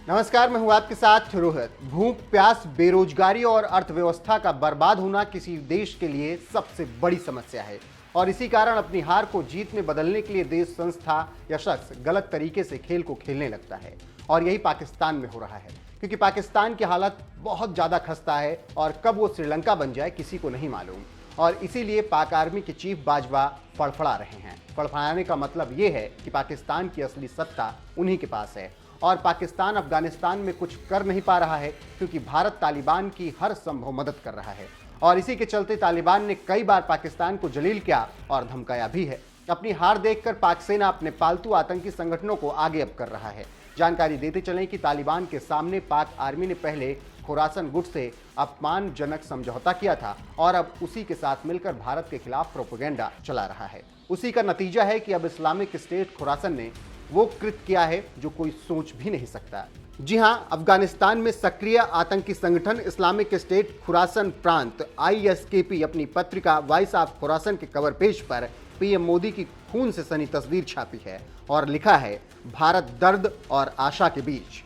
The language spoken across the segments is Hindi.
नमस्कार, मैं हूं आपके साथ रोहित। भूख, प्यास, बेरोजगारी और अर्थव्यवस्था का बर्बाद होना किसी देश के लिए सबसे बड़ी समस्या है और इसी कारण अपनी हार को जीत में बदलने के लिए देश, संस्था या शख्स गलत तरीके से खेल को खेलने लगता है और यही पाकिस्तान में हो रहा है। क्योंकि पाकिस्तान की हालत बहुत ज़्यादा खस्ता है और कब वो श्रीलंका बन जाए किसी को नहीं मालूम और इसीलिए पाक आर्मी के चीफ बाजवा फड़फड़ा रहे हैं। फड़फड़ाने का मतलब ये है कि पाकिस्तान की असली सत्ता उन्हीं के पास है और पाकिस्तान अफगानिस्तान में कुछ कर नहीं पा रहा है क्योंकि भारत तालिबान की हर संभव मदद कर रहा है और इसी के चलते तालिबान ने कई बार पाकिस्तान को जलील किया और धमकाया भी है। अपनी हार देखकर पाक सेना अपने पालतू आतंकी संगठनों को आगे अब कर रहा है। जानकारी देते चलें कि तालिबान के सामने पाक आर्मी ने पहले खुरासन गुट से अपमानजनक समझौता किया था और अब उसी के साथ मिलकर भारत के खिलाफ प्रोपेगेंडा चला रहा है। उसी का नतीजा है कि अब इस्लामिक स्टेट खुरासन ने वो कृत किया है जो कोई सोच भी नहीं सकता। जी हां, अफगानिस्तान में सक्रिय आतंकी संगठन इस्लामिक स्टेट खुरासन प्रांत ISKP अपनी पत्रिका वॉइस ऑफ खुरासन के कवर पेज पर पीएम मोदी की खून से सनी तस्वीर छापी है और लिखा है, भारत दर्द और आशा के बीच।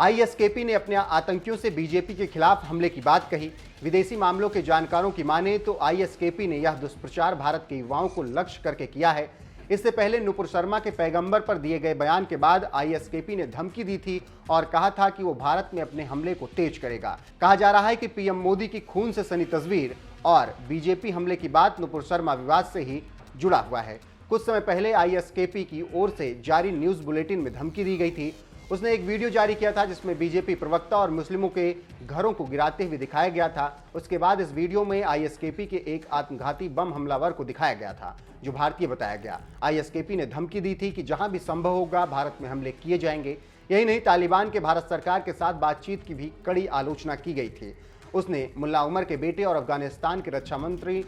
ISKP ने अपने आतंकियों से बीजेपी के खिलाफ हमले की बात कही। विदेशी मामलों के जानकारों की माने तो ISKP ने यह दुष्प्रचार भारत के युवाओं को लक्ष्य करके किया है। इससे पहले नुपुर शर्मा के पैगंबर पर दिए गए बयान के बाद ISKP ने धमकी दी थी और कहा था कि वो भारत में अपने हमले को तेज करेगा। कहा जा रहा है कि पीएम मोदी की खून से सनी तस्वीर और बीजेपी हमले की बात नुपुर शर्मा विवाद से ही जुड़ा हुआ है। कुछ समय पहले ISKP की ओर से जारी न्यूज बुलेटिन में धमकी दी गई थी। उसने एक वीडियो जारी किया था जिसमें बीजेपी प्रवक्ता और मुस्लिमों के घरों को गिराते हुए दिखाया गया था। उसके बाद इस वीडियो में ISKP के एक आत्मघाती बम हमलावर को दिखाया गया था जो भारतीय बताया गया। ISKP ने धमकी दी थी कि जहां भी संभव होगा भारत में हमले किए जाएंगे। यही नहीं, तालिबान के भारत सरकार के साथ बातचीत की भी कड़ी आलोचना की गई थी। उसने मुल्ला उमर के बेटे और अफगानिस्तान के रक्षा मंत्री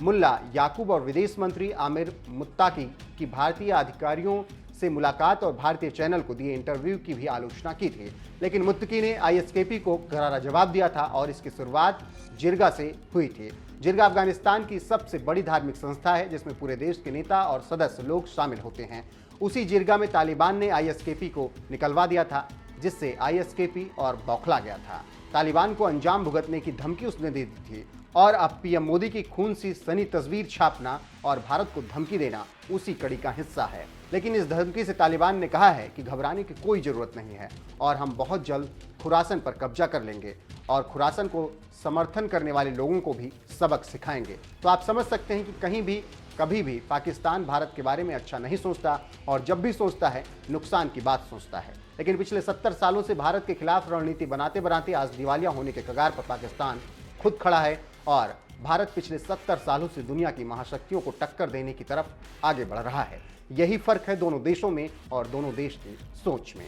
मुल्ला याकूब और विदेश मंत्री आमिर मुत्ताकी की भारतीय अधिकारियों से मुलाकात और भारतीय चैनल को दिए इंटरव्यू की भी आलोचना की थी। लेकिन मुत्तकी ने ISKP को करारा जवाब दिया था और इसकी शुरुआत जिरगा से हुई थी। जिरगा अफगानिस्तान की सबसे बड़ी धार्मिक संस्था है जिसमें पूरे देश के नेता और सदस्य लोग शामिल होते हैं। उसी जिरगा में तालिबान ने ISKP को निकलवा दिया था जिससे ISKP और बौखला गया था। तालिबान को अंजाम भुगतने की धमकी उसने दे दी थी और अब पीएम मोदी की खून सी सनी तस्वीर छापना और भारत को धमकी देना उसी कड़ी का हिस्सा है। लेकिन इस धमकी से तालिबान ने कहा है कि घबराने की कोई ज़रूरत नहीं है और हम बहुत जल्द खुरासन पर कब्जा कर लेंगे और खुरासन को समर्थन करने वाले लोगों को भी सबक सिखाएंगे। तो आप समझ सकते हैं कि कहीं भी कभी भी पाकिस्तान भारत के बारे में अच्छा नहीं सोचता और जब भी सोचता है नुकसान की बात सोचता है। लेकिन पिछले 70 सालों से भारत के खिलाफ रणनीति बनाते बनाते आज दिवालिया होने के कगार पर पाकिस्तान खुद खड़ा है और भारत पिछले 70 सालों से दुनिया की महाशक्तियों को टक्कर देने की तरफ आगे बढ़ रहा है। यही फर्क है दोनों देशों में और दोनों देश की सोच में।